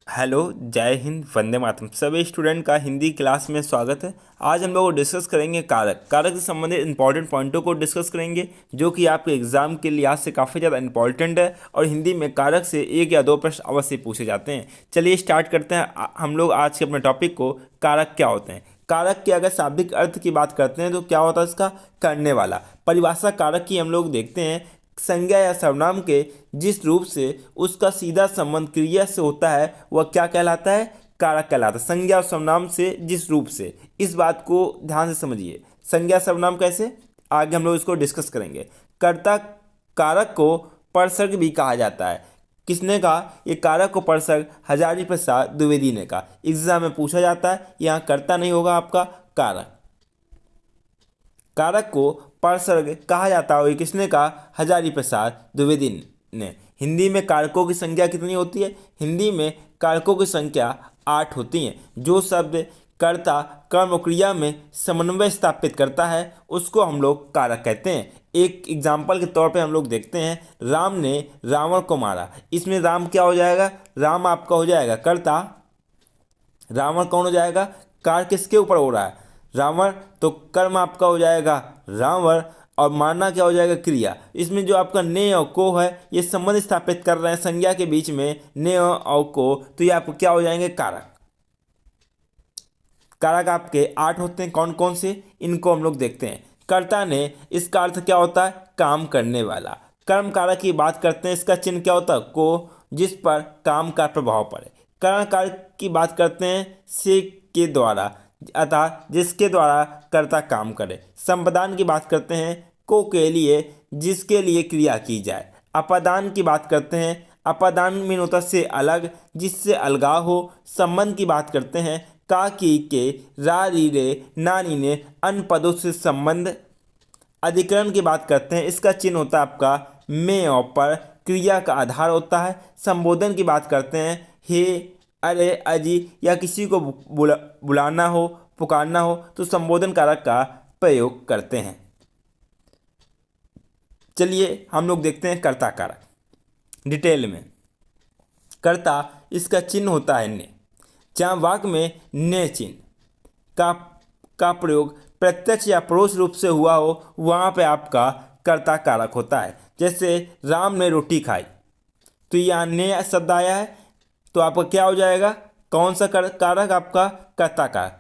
Hello, जय हिंद, वंदे मातरम। सभी student का हिंदी क्लास में स्वागत है। आज हम लोग डिस्कस करेंगे कारक कारक से संबंधित इंपॉर्टेंट पॉइंटों को डिस्कस करेंगे, जो कि आपके एग्जाम के लिहाज से काफ़ी ज़्यादा इंपॉर्टेंट है और हिंदी में कारक से एक या दो प्रश्न अवश्य पूछे जाते हैं। चलिए स्टार्ट करते हैं हम लोग आज के अपने टॉपिक को। कारक क्या होते हैं? कारक के अगर शाब्दिक अर्थ की बात करते हैं तो क्या होता है इसका? करने वाला। परिभाषा कारक की हम लोग देखते हैं, संज्ञा या सर्वनाम के जिस रूप से उसका सीधा संबंध क्रिया से होता है वह क्या कहलाता है? कारक कहलाता है। संज्ञा और सर्वनाम से जिस रूप से, इस बात को ध्यान से समझिए। संज्ञा सर्वनाम कैसे, आगे हम लोग इसको डिस्कस करेंगे। कर्ता कारक को परसर्ग भी कहा जाता है। किसने कहा? ये कारक को परसर्ग हजारी प्रसाद द्विवेदी ने कहा। एग्जाम में पूछा जाता है, यहाँ कर्ता नहीं होगा आपका, कारक। कारक को परसर्ग कहा जाता है, किसने कहा? हजारी प्रसाद द्विवेदी ने। हिंदी में कारकों की संख्या कितनी होती है? हिंदी में कारकों की संख्या 8 होती है। जो शब्द कर्ता कर्म और क्रिया में समन्वय स्थापित करता है उसको हम लोग कारक कहते हैं। एक एग्जाम्पल के तौर पे हम लोग देखते हैं, राम ने रावण को मारा। इसमें राम क्या हो जाएगा? राम आपका हो जाएगा कर्ता, रावण कौन हो जाएगा? कार किसके ऊपर हो रहा है? रावण। तो कर्म आपका हो जाएगा रावण, और मारना क्या हो जाएगा? क्रिया। इसमें जो आपका ने और को है, ये संबंध स्थापित कर रहे हैं संज्ञा के बीच में, ने और को, तो ये आपको क्या हो जाएंगे? कारक। कारक आपके 8 होते हैं। कौन कौन से? इनको हम लोग देखते हैं। कर्ता ने, इसका अर्थ क्या होता है? काम करने वाला। कर्म कारक की बात करते हैं, इसका चिन्ह क्या होता है? को, जिस पर काम का प्रभाव पड़े। करण कारक की बात करते हैं, से के द्वारा, अतः जिसके द्वारा कर्ता काम करे। संपदान की बात करते हैं, को के लिए, जिसके लिए क्रिया की जाए। अपादान की बात करते हैं, अपादान मीन होता से अलग, जिससे अलगाव हो। संबंध की बात करते हैं, का की के, रा री रे, नानी ने, अन्य पदों से संबंध। अधिकरण की बात करते हैं, इसका चिन्ह होता है आपका में और पर, क्रिया का आधार होता है। संबोधन की बात करते हैं, हे, अरे, अजी, या किसी को बुलाना हो, पुकारना हो तो संबोधन कारक का प्रयोग करते हैं। चलिए हम लोग देखते हैं कर्ता कारक डिटेल में। कर्ता, इसका चिन्ह होता है ने। जहाँ वाक्य में ने चिन्ह का प्रयोग प्रत्यक्ष या परोक्ष रूप से हुआ हो, वहाँ पे आपका कर्ता कारक होता है। जैसे राम ने रोटी खाई, तो यहाँ ने शब्द आया है, तो आपका क्या हो जाएगा? कौन सा कारक? आपका कर्ता कारक।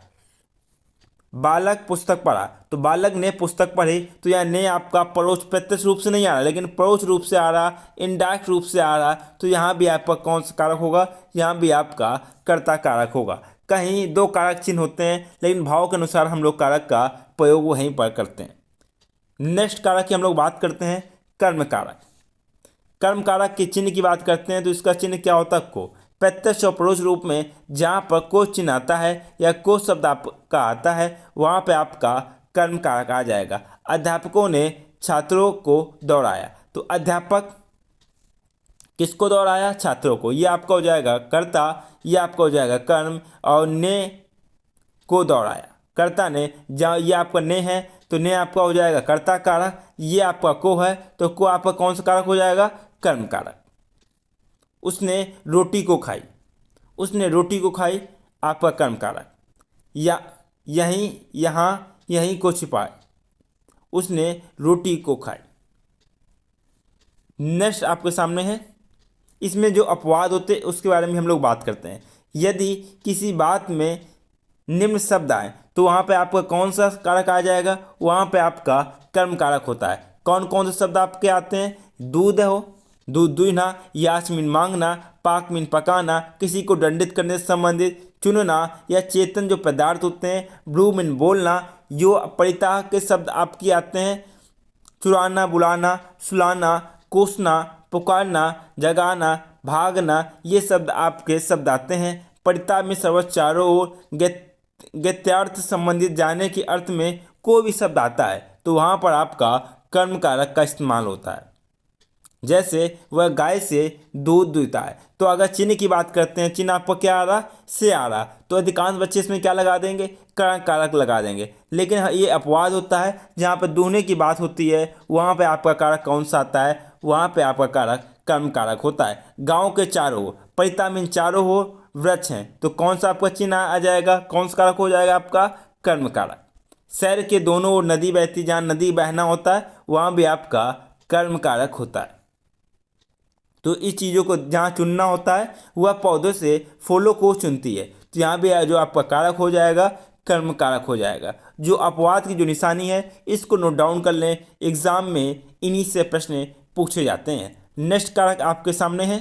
बालक पुस्तक पढ़ा, तो बालक ने पुस्तक पढ़ी, तो यहाँ ने आपका परोक्ष प्रत्यक्ष रूप से नहीं आ रहा, लेकिन परोक्ष रूप से आ रहा, इनडायरेक्ट रूप से आ रहा, तो यहाँ भी आपका कौन सा कारक होगा? यहाँ भी आपका कर्ता कारक होगा। कहीं दो कारक चिन्ह होते हैं, लेकिन भाव के अनुसार हम लोग कारक का प्रयोग वहीं पर करते हैं। नेक्स्ट कारक की हम लोग बात करते हैं, कर्म कारक। कर्म कारक के चिन्ह की बात करते हैं, तो इसका चिन्ह क्या होता है? को। प्रत्यक्ष और परोक्ष रूप में जहाँ पर को चिन्ह आता है या को शब्द आपका आता है, वहाँ पे आपका कर्म कारक आ जाएगा। अध्यापकों ने छात्रों को दौड़ाया, तो अध्यापक किसको दौड़ाया? छात्रों को। ये आपका हो जाएगा कर्ता, ये आपका हो जाएगा कर्म, और ने को दौड़ाया, कर्ता ने। जहाँ ये आपका ने है, तो ने आपका हो जाएगा कर्ता कारक। ये आपका को है, तो को आपका कौन सा कारक हो जाएगा? कर्म कारक। उसने रोटी को खाई, उसने रोटी को खाई, आपका कर्म कारक। या यहीं, यहाँ, यहीं को छिपाए, उसने रोटी को खाई। नेक्स्ट आपके सामने है, इसमें जो अपवाद होते हैं उसके बारे में हम लोग बात करते हैं। यदि किसी बात में निम्न शब्द आए, तो वहाँ पे आपका कौन सा कारक आ जाएगा? वहाँ पे आपका कर्म कारक होता है। कौन कौन से शब्द आपके आते हैं? दूध हो, दूध दुहना, याच मीन मांगना, पाक मीन पकाना, किसी को दंडित करने से संबंधित, चुनना या चेतन जो पदार्थ होते हैं, ब्रू मीन बोलना। जो परिता के शब्द आपके आते हैं, चुराना, बुलाना, सुलाना, कोसना, पुकारना, जगाना, भागना, ये शब्द आपके शब्द आते हैं। परिता में सर्वोच्च चारों ओर गत्यार्थ संबंधित जाने के अर्थ में कोई भी शब्द आता है, तो वहाँ पर आपका कर्म कारक का इस्तेमाल होता है। जैसे वह गाय से दूध दुहता है, तो अगर चिन्ह की बात करते हैं, चिन्ह आपको क्या आ रहा? से आ रहा, तो अधिकांश बच्चे इसमें क्या लगा देंगे? कर्म कारक लगा देंगे। लेकिन ये अपवाद होता है, जहाँ पर दूहने की बात होती है, वहाँ पे आपका कारक कौन सा आता है? वहाँ पे आपका कारक कर्म कारक होता है। गाँव के चारों ओर, परिता मीन चारों ओर, वृक्ष हैं तो कौन सा आपका चिन्ह आ जाएगा, कौन सा कारक हो जाएगा आपका कर्म कारक। शहर के दोनों ओर नदी बहती, जहाँ नदी बहना होता है वहाँ भी आपका कर्म कारक होता है। तो इस चीज़ों को जहाँ चुनना होता है वह पौधों से फूलों को चुनती है, तो यहाँ भी जो आपका कारक हो जाएगा कर्म कारक हो जाएगा। जो अपवाद की जो निशानी है इसको नोट डाउन कर लें, एग्जाम में इन्हीं से प्रश्न पूछे जाते हैं। नेक्स्ट कारक आपके सामने है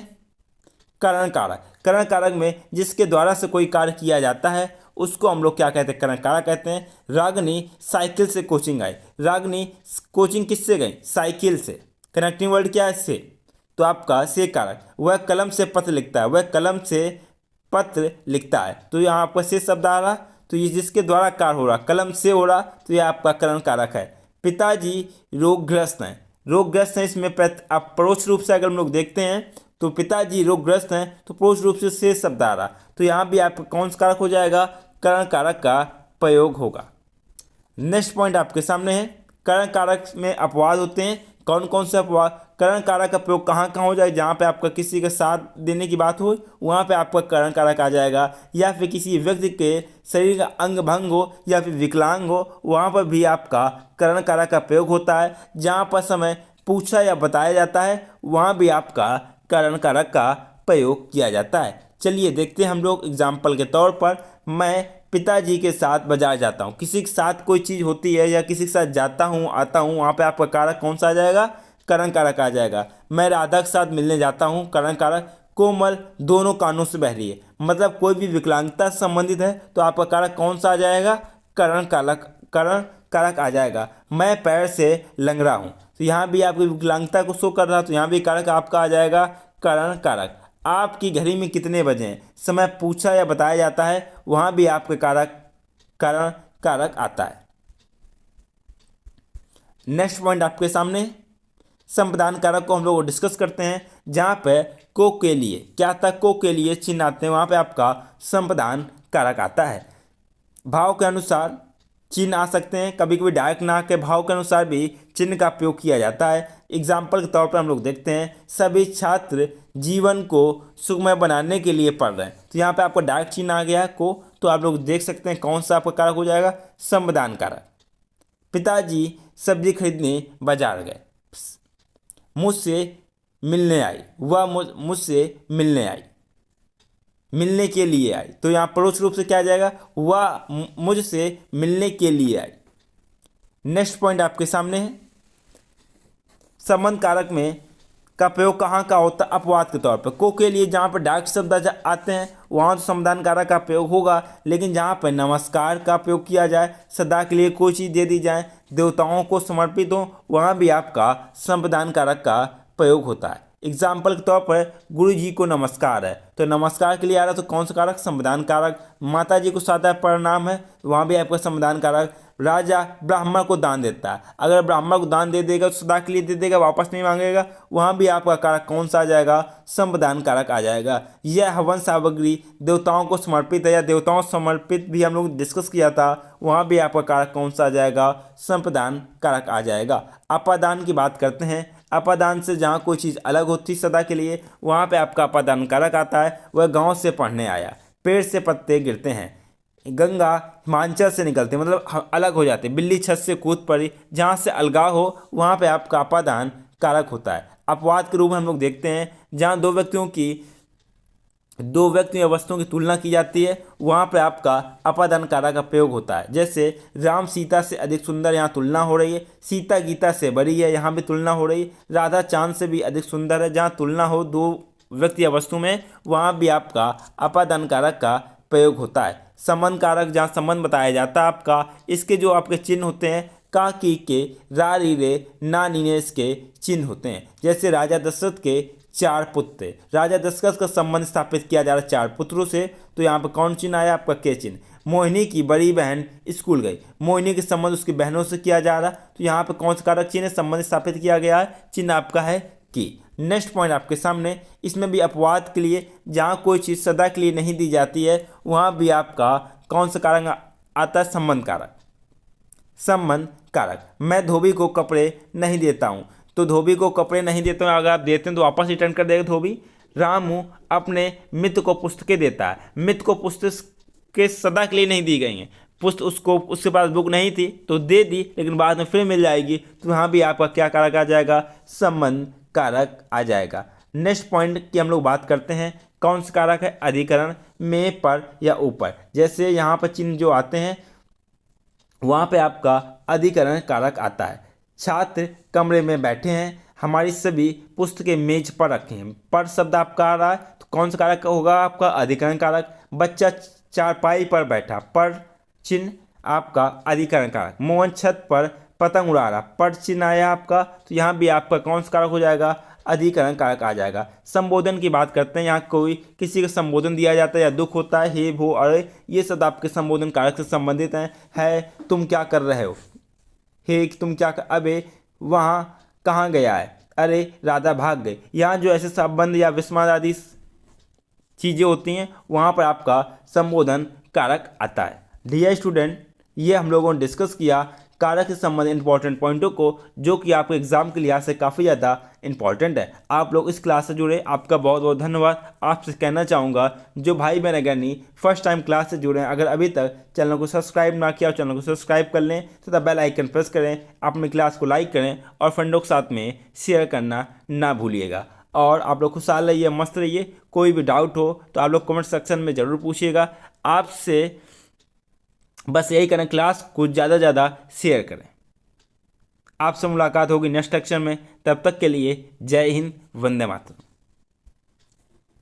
करण कारक। करण कारक में जिसके द्वारा से कोई कार्य किया जाता है उसको हम लोग क्या कहते हैं, करण कारक कहते हैं। रागनी साइकिल से कोचिंग आई, रागनी कोचिंग किससे गई, साइकिल से। कनेक्टिंग वर्ड क्या है, से, तो आपका से कारक। वह कलम से पत्र लिखता है, वह कलम से पत्र लिखता है, तो यहाँ आपका से शब्द आ रहा, तो ये जिसके द्वारा कार्य हो रहा कलम से हो रहा, तो यह आपका करण कारक है। पिताजी रोगग्रस्त हैं, रोगग्रस्त हैं, इसमें आप परोक्ष रूप से अगर हम लोग देखते हैं तो पिताजी रोगग्रस्त हैं तो परोक्ष रूप से शब्द आ रहा, तो यहाँ भी आपका कौन सा कारक हो जाएगा, करण कारक का प्रयोग होगा। नेक्स्ट पॉइंट आपके सामने है करण कारक में अपवाद होते हैं। कौन कौन से अपवाद, करण कारक का प्रयोग कहाँ कहाँ हो जाए, जहाँ पे आपका किसी का साथ देने की बात हो वहाँ पे आपका करण कारक आ जाएगा, या फिर किसी व्यक्ति के शरीर का अंग भंग हो या फिर विकलांग हो वहाँ पर भी आपका करण कारक का प्रयोग होता है। जहाँ पर समय पूछा या बताया जाता है वहाँ भी आपका करण कारक का प्रयोग किया जाता है। चलिए देखते हैं हम लोग एग्जाम्पल के तौर पर। मैं पिताजी के साथ बाजार जाता हूँ, किसी के साथ कोई चीज़ होती है या किसी के साथ जाता हूँ आता हूँ, वहाँ पे आपका कारक कौन सा आ जाएगा, करण कारक आ जाएगा। मैं राधा के साथ मिलने जाता हूँ, करण कारक। कोमल दोनों कानों से बह रही है, मतलब कोई भी विकलांगता से संबंधित है तो आपका कारक कौन सा आ जाएगा, करण कारक आ जाएगा। मैं पैर से लंगड़ा हूँ, तो यहाँ भी आपकी विकलांगता को शो कर रहा, तो यहाँ भी कारक आपका आ जाएगा करण कारक। आपकी घड़ी में कितने बजे हैं, समय पूछा या बताया जाता है वहाँ भी आपके कारक करण कारक आता है। नेक्स्ट पॉइंट आपके सामने संप्रदान कारक को हम लोग डिस्कस करते हैं। जहाँ पे को के लिए क्या आता है, को के लिए चिन्ह आते हैं, वहाँ पे आपका संप्रदान कारक आता है। भाव के अनुसार चिन्ह आ सकते हैं, कभी कभी डायरेक्ट ना के भाव के अनुसार भी चिन्ह का प्रयोग किया जाता है। एग्जाम्पल के तौर पर हम लोग देखते हैं, सभी छात्र जीवन को सुखमय बनाने के लिए पढ़ रहे हैं, तो यहाँ पे आपका डायरेक्ट चिन्ह आ गया है को, तो आप लोग देख सकते हैं कौन सा आपका कारक हो जाएगा, संप्रदान कारक। पिताजी सब्जी खरीदने बाजार गए, मुझसे मिलने आई, वह मुझसे मिलने आई, मिलने के लिए आई, तो यहाँ परोक्ष रूप से क्या आ जाएगा, वह मुझसे मिलने के लिए आई। नेक्स्ट पॉइंट आपके सामने है संबंध कारक में का प्रयोग कहाँ का होता है, अपवाद के तौर पर। को के लिए जहाँ पर डायरेक्ट शब्द आते हैं वहाँ तो संबंध कारक का प्रयोग होगा, लेकिन जहाँ पर नमस्कार का प्रयोग किया जाए, सदा के लिए कोई चीज़ दे दी जाए, देवताओं को समर्पित हो, वहाँ भी आपका संप्रदान कारक का प्रयोग होता है। एग्जाम्पल के तौर पर गुरु जी को नमस्कार है, तो नमस्कार के लिए आ रहा तो कौन सा कारक, संप्रदान कारक। माता जी को सादा प्रणाम है, वहाँ भी आपका संप्रदान कारक। राजा ब्राह्मण को दान देता है, अगर ब्राह्मण को दान दे देगा तो सदा के लिए दे देगा, वापस नहीं मांगेगा, वहाँ भी आपका कारक कौन सा आ जाएगा, संप्रदान कारक आ जाएगा। यह हवन सामग्री देवताओं को समर्पित है, या देवताओं समर्पित भी हम लोग डिस्कस किया था, वहाँ भी आपका कारक कौन सा आ जाएगा, संप्रदान कारक आ जाएगा। अपादान की बात करते हैं, अपादान से जहाँ कोई चीज़ अलग होती सदा के लिए वहाँ पे आपका अपादान कारक आता है। वह गांव से पढ़ने आया, पेड़ से पत्ते गिरते हैं, गंगा हिमाचल से निकलते मतलब अलग हो जाते, बिल्ली छत से कूद पड़ी, जहाँ से अलगाव हो वहाँ पे आपका अपादान कारक होता है। अपवाद के रूप में हम लोग देखते हैं जहाँ दो व्यक्तियों या वस्तुओं की तुलना की जाती है, वहाँ पर आपका अपादान कारक का प्रयोग होता है। जैसे राम सीता से अधिक सुंदर, यहाँ तुलना हो रही है। सीता गीता से बड़ी है, यहाँ भी तुलना हो रही है। राधा चांद से भी अधिक सुंदर है, जहाँ तुलना हो दो व्यक्ति या वस्तु में, वहाँ भी आपका अपादान कारक का प्रयोग होता है। संबंध कारक जहाँ संबंध बताया जाता है आपका, इसके जो आपके चिन्ह होते हैं का की के, रा री रे, ना नी ने, इसके चिन्ह होते हैं। जैसे राजा दशरथ के 4 पुत्र, राजा दशरथ का संबंध स्थापित किया जा रहा है 4 पुत्रों से, तो यहाँ पर कौन चिन्ह आया आपका, के चिन्ह। मोहिनी की बड़ी बहन स्कूल गई, मोहिनी के संबंध उसकी बहनों से किया जा रहा, तो यहाँ पर कौन सा कारक चिन्ह संबंध स्थापित किया गया है, चिन्ह आपका है की। नेक्स्ट पॉइंट आपके सामने, इसमें भी अपवाद के लिए जहाँ कोई चीज़ सदा के लिए नहीं दी जाती है वहाँ भी आपका कौन सा कारक आता है, संबंध कारक। संबंध कारक, मैं धोबी को कपड़े नहीं देता हूँ, तो धोबी को कपड़े नहीं देता हूँ, अगर आप देते हैं तो वापस रिटर्न कर देगा धोबी। रामू अपने मित्र को पुस्तकें देता है। मित्र को पुस्तकें सदा के लिए नहीं दी गई हैं, पुस्तक उसके पास बुक नहीं थी तो दे दी, लेकिन बाद में फिर मिल जाएगी, तो यहाँ भी आपका क्या कारक आ जाएगा, संबंध कारक आ जाएगा। नेक्स्ट पॉइंट की हम लोग बात करते हैं, कौन सा कारक है, अधिकरण में, पर या ऊपर। जैसे यहाँ पर चिन्ह जो आते हैं वहाँ पे आपका अधिकरण कारक आता है। छात्र कमरे में बैठे हैं, हमारी सभी पुस्तकें मेज पर रखे हैं, पर शब्द आपका आ रहा है तो कौन सा कारक होगा, आपका अधिकरण कारक। बच्चा चारपाई पर बैठा, पर चिन्ह आपका अधिकरण कारक। मोहन छत पर पतंग उड़ा रहा, पर चिन्ह आया आपका, तो यहाँ भी आपका कौन सा कारक हो जाएगा, अधिकरण कारक आ जाएगा। संबोधन की बात करते हैं, यहाँ कोई किसी का संबोधन दिया जाता है या दुख होता है, हे भो अरे, ये शब्द आपके संबोधन कारक से संबंधित हैं। है तुम क्या कर रहे हो, हे तुम क्या कर, अबे वहाँ कहाँ गया है, अरे राधा भाग गई। यहाँ जो ऐसे संबंध या विस्मय आदि चीज़ें होती हैं वहाँ पर आपका संबोधन कारक आता है। डियर स्टूडेंट, ये हम लोगों ने डिस्कस किया कारक से संबंधित इंपॉर्टेंट पॉइंटों को, जो कि आपके एग्जाम के लिहाज से काफ़ी ज़्यादा इंपॉर्टेंट है। आप लोग इस क्लास से जुड़े, आपका बहुत बहुत धन्यवाद। आपसे कहना चाहूँगा जो भाई बहन अगर नहीं फर्स्ट टाइम क्लास से जुड़े हैं, अगर अभी तक चैनल को सब्सक्राइब ना किया, चैनल को सब्सक्राइब कर लें तथा बेल आइकन प्रेस करें, अपनी क्लास को लाइक करें और फ्रेंडों के साथ में शेयर करना ना भूलिएगा। और आप लोग खुशहाल रहिए, मस्त रहिए। कोई भी डाउट हो तो आप लोग कमेंट सेक्शन में ज़रूर पूछिएगा। आपसे बस यही करें, क्लास को ज़्यादा शेयर करें। आपसे मुलाकात होगी नेक्स्ट लेक्चर में, तब तक के लिए जय हिंद, वंदे मातरम।